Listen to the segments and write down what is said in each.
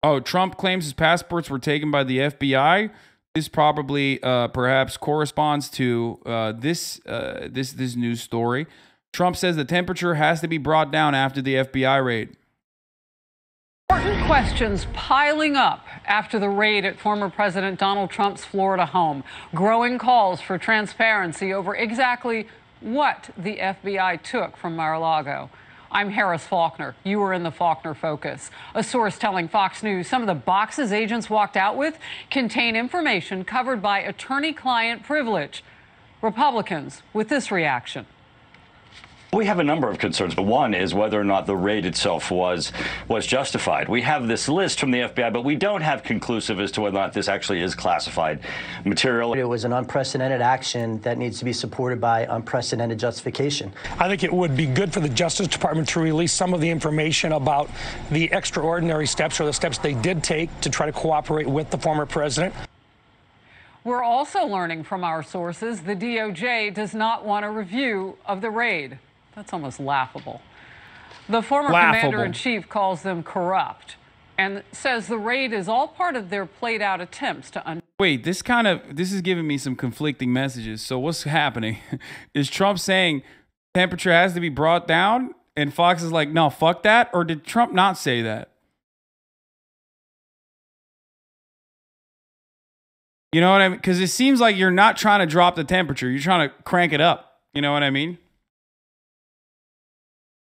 Oh, Trump claims his passports were taken by the FBI. This probably perhaps corresponds to this news story. Trump says the temperature has to be brought down after the FBI raid. Important questions piling up after the raid at former President Donald Trump's Florida home. Growing calls for transparency over exactly what the FBI took from Mar-a-Lago. I'm Harris Faulkner. You were in the Faulkner Focus. A source telling Fox News some of the boxes agents walked out with contain information covered by attorney-client privilege. Republicans with this reaction. We have a number of concerns, but one is whether or not the raid itself was justified. We have this list from the FBI, but we don't have conclusive as to whether or not this actually is classified material. It was an unprecedented action that needs to be supported by unprecedented justification. I think it would be good for the Justice Department to release some of the information about the extraordinary steps or the steps they did take to try to cooperate with the former president. We're also learning from our sources the DOJ does not want a review of the raid. That's almost laughable. The former commander-in-chief calls them corrupt and says the raid is all part of their played-out attempts to Wait, this is giving me some conflicting messages. So what's happening? Is Trump saying temperature has to be brought down? And Fox is like, no, fuck that? Or did Trump not say that? You know what I mean? Because it seems like you're not trying to drop the temperature. You're trying to crank it up. You know what I mean?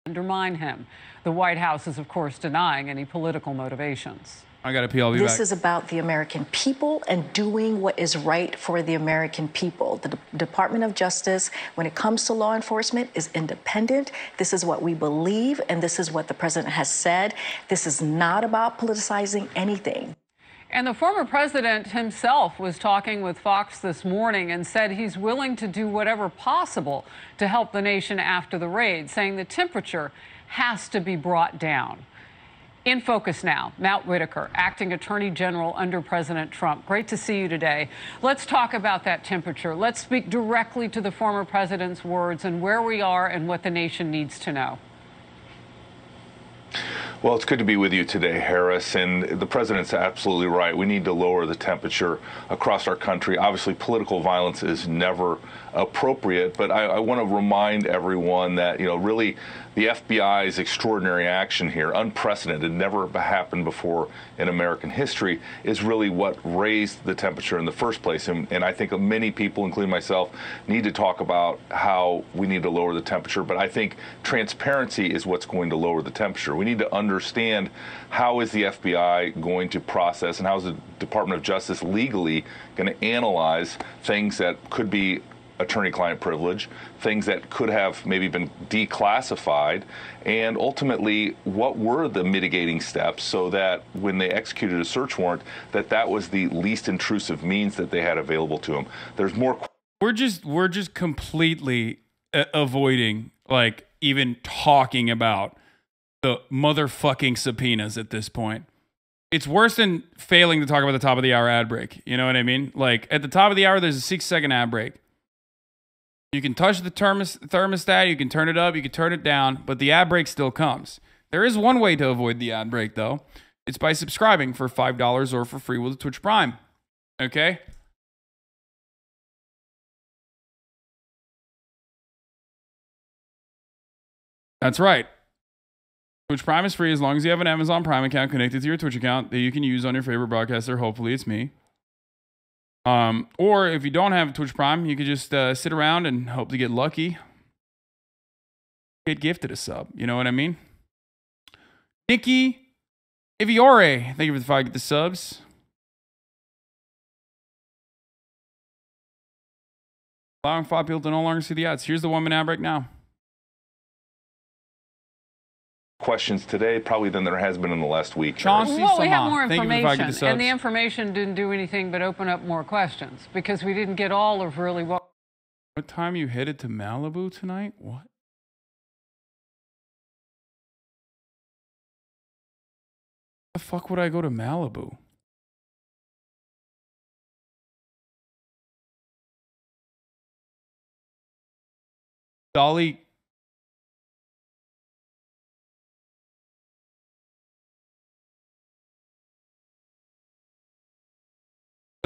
Undermine him. The White House is, of course, denying any political motivations. I got to pee. I'll be back. This is about the American people and doing what is right for the American people. The Department of Justice, when it comes to law enforcement, is independent. This is what we believe, and this is what the president has said. This is not about politicizing anything. And the former president himself was talking with Fox this morning and said he's willing to do whatever possible to help the nation after the raid, saying the temperature has to be brought down. In focus now, Matt Whitaker, acting attorney general under President Trump. Great to see you today. Let's talk about that temperature. Let's speak directly to the former president's words and where we are and what the nation needs to know. Well, it's good to be with you today, Harris. And the president's absolutely right. We need to lower the temperature across our country. Obviously, political violence is never appropriate, but I want to remind everyone that, really the FBI's extraordinary action here, unprecedented, never happened before in American history, is really what raised the temperature in the first place. And I think many people, including myself, need to talk about how we need to lower the temperature. But I think transparency is what's going to lower the temperature. We need to understand how is the FBI going to process and how is the Department of Justice legally going to analyze things that could be attorney-client privilege, things that could have maybe been declassified, and ultimately, what were the mitigating steps so that when they executed a search warrant, that was the least intrusive means that they had available to them. There's more. We're just completely avoiding like even talking about the motherfucking subpoenas at this point. It's worse than failing to talk about the top of the hour ad break. You know what I mean? Like at the top of the hour, there's a 6-second ad break. You can touch the thermostat, you can turn it up, you can turn it down, but the ad break still comes. There is one way to avoid the ad break, though. It's by subscribing for $5 or for free with Twitch Prime. Okay? That's right. Twitch Prime is free as long as you have an Amazon Prime account connected to your Twitch account that you can use on your favorite broadcaster. Hopefully it's me. Or if you don't have Twitch Prime, you could just sit around and hope to get lucky. Get gifted a sub. You know what I mean? Nikki Iviore, thank you for the 5 get the subs. Allowing 5 people to no longer see the ads. Here's the 1-minute ad break now. Questions today probably than there has been in the last week. Well, we have more information, and the information didn't do anything but open up more questions because we didn't get all of really what time you headed to Malibu tonight? What? The fuck would I go to Malibu? Dolly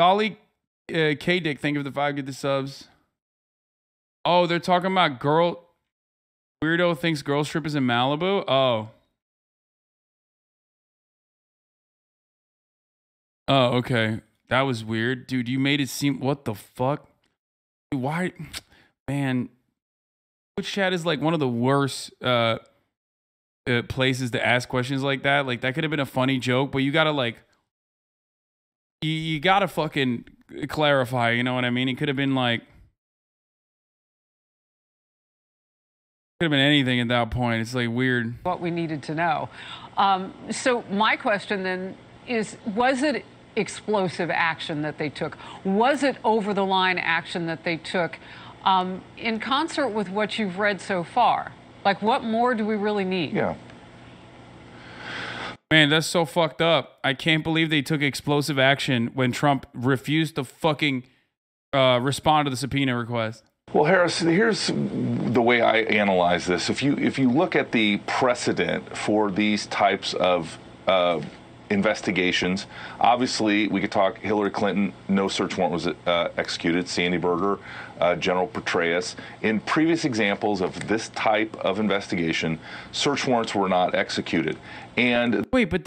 Dolly K-Dick, thank you for the 5 get the subs. Oh, they're talking about weirdo thinks girl strip is in Malibu? Oh. Oh, okay. That was weird. Dude, you made it seem... What the fuck? Why? Man. Twitch chat is like one of the worst places to ask questions like that. Like, that could have been a funny joke, but you gotta, like... You gotta fucking clarify, you know what I mean? It could have been like... Could have been anything at that point. It's like weird. What we needed to know. So my question then is, was it explosive action that they took? Was it over-the-line action that they took in concert with what you've read so far? Like, what more do we really need? Yeah. Man, that's so fucked up. I can't believe they took explosive action when Trump refused to fucking respond to the subpoena request. Well, Harris, here's the way I analyze this. If you look at the precedent for these types of investigations, obviously we could talk Hillary Clinton, no search warrant was executed. Sandy Berger, General Petraeus. In previous examples of this type of investigation, search warrants were not executed. And but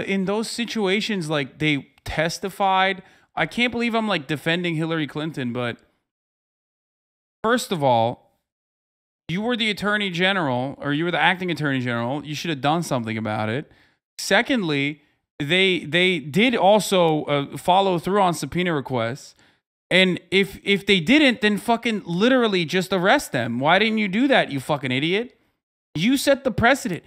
in those situations, like, they testified. I can't believe I'm like defending Hillary Clinton, but first of all, you were the attorney general, or you were the acting attorney general. You should have done something about it. Secondly, they did also follow through on subpoena requests. And if they didn't, then fucking literally just arrest them. Why didn't you do that, you fucking idiot? You set the precedent.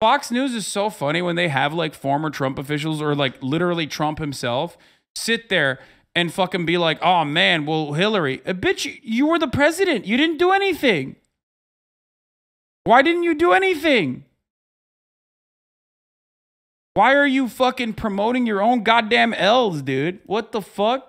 Fox News is so funny when they have like former Trump officials or like literally Trump himself sit there and fucking be like, oh man, well, Hillary, bitch, you were the president. You didn't do anything. Why didn't you do anything? Why are you fucking promoting your own goddamn L's, dude? What the fuck?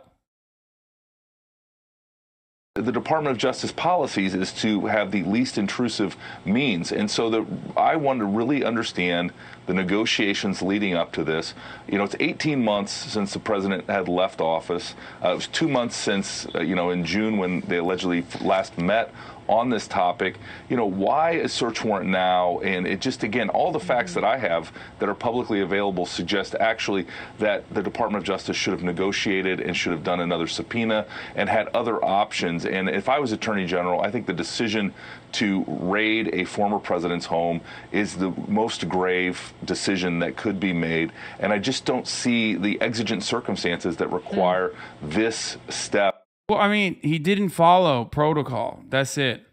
the Department of Justice policies is to have the least intrusive means. And so I want to really understand the negotiations leading up to this. You know, it's 18 months since the president had left office. It was 2 months since, in June when they allegedly last met on this topic. You know, why a search warrant now? And it just, again, all the facts that I have that are publicly available suggest actually that the Department of Justice should have negotiated and should have done another subpoena and had other options. And if I was Attorney General, I think the decision to raid a former president's home is the most grave decision that could be made. And I just don't see the exigent circumstances that require this step. Well, I mean, he didn't follow protocol. That's it.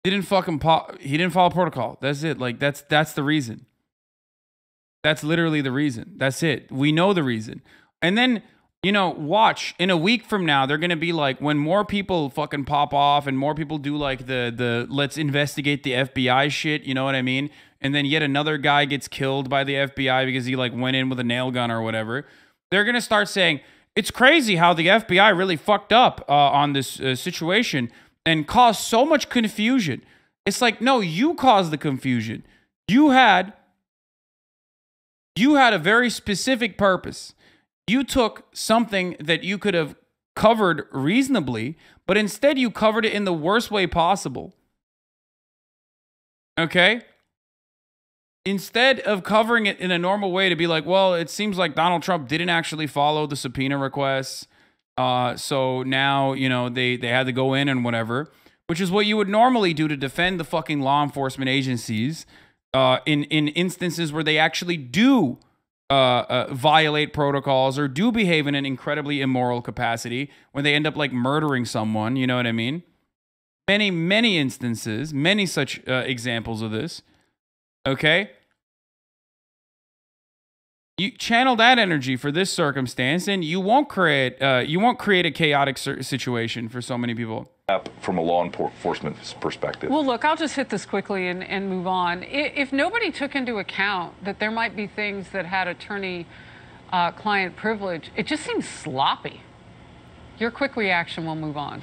He didn't follow protocol. That's it. Like, that's the reason. That's literally the reason. That's it. We know the reason. And then, watch, in a week from now, they're going to be like, when more people fucking pop off and more people do like the let's investigate the FBI shit, you know what I mean? And then yet another guy gets killed by the FBI because he like went in with a nail gun or whatever. They're going to start saying, it's crazy how the FBI really fucked up on this situation and caused so much confusion. It's like, no, you caused the confusion. You had a very specific purpose. You took something that you could have covered reasonably, but instead you covered it in the worst way possible. Okay? Instead of covering it in a normal way to be like, well, it seems like Donald Trump didn't actually follow the subpoena requests. So now, they had to go in and whatever, which is what you would normally do to defend the fucking law enforcement agencies in instances where they actually do violate protocols or do behave in an incredibly immoral capacity when they end up like murdering someone. You know what I mean? Many, many instances, many such examples of this. Okay? You channel that energy for this circumstance, and you won't create a chaotic situation for so many people. From a law enforcement perspective. Well, look, I'll just hit this quickly and move on. If nobody took into account that there might be things that had attorney-client privilege, it just seems sloppy. Your quick reaction, we'll move on.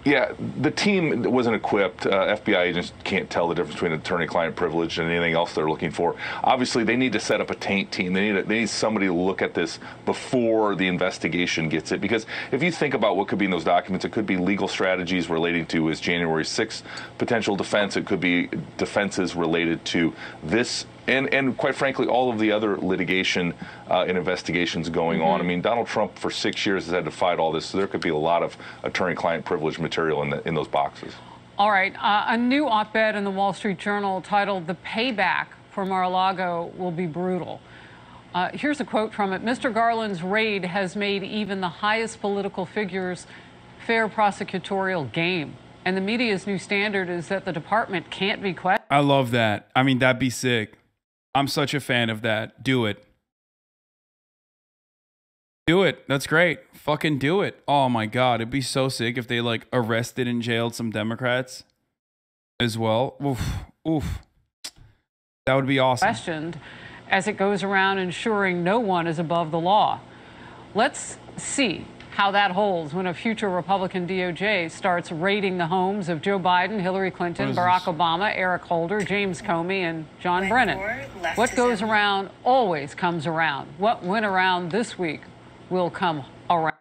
Yeah, the team wasn't equipped. FBI agents can't tell the difference between attorney-client privilege and anything else they're looking for. Obviously, they need to set up a taint team. They need somebody to look at this before the investigation gets it. Because if you think about what could be in those documents, it could be legal strategies relating to his January 6th potential defense. It could be defenses related to this. And quite frankly, all of the other litigation and investigations going on. I mean, Donald Trump for 6 years has had to fight all this, so there could be a lot of attorney-client privilege material in those boxes. All right. A new op-ed in the Wall Street Journal titled "The Payback for Mar-a-Lago Will Be Brutal." Here's a quote from it. Mr. Garland's raid has made even the highest political figures fair prosecutorial game. And the media's new standard is that the department can't be questioned. I love that. I mean, that'd be sick. I'm such a fan of that. Do it. Do it. That's great. Fucking do it. Oh my God. It'd be so sick if they like arrested and jailed some Democrats as well. Oof. Oof. That would be awesome. Questioned as it goes around ensuring no one is above the law. Let's see how that holds when a future Republican DOJ starts raiding the homes of Joe Biden, Hillary Clinton, Barack Obama, Eric Holder, James Comey, and John Brennan. What goes around always comes around. What went around this week will come around.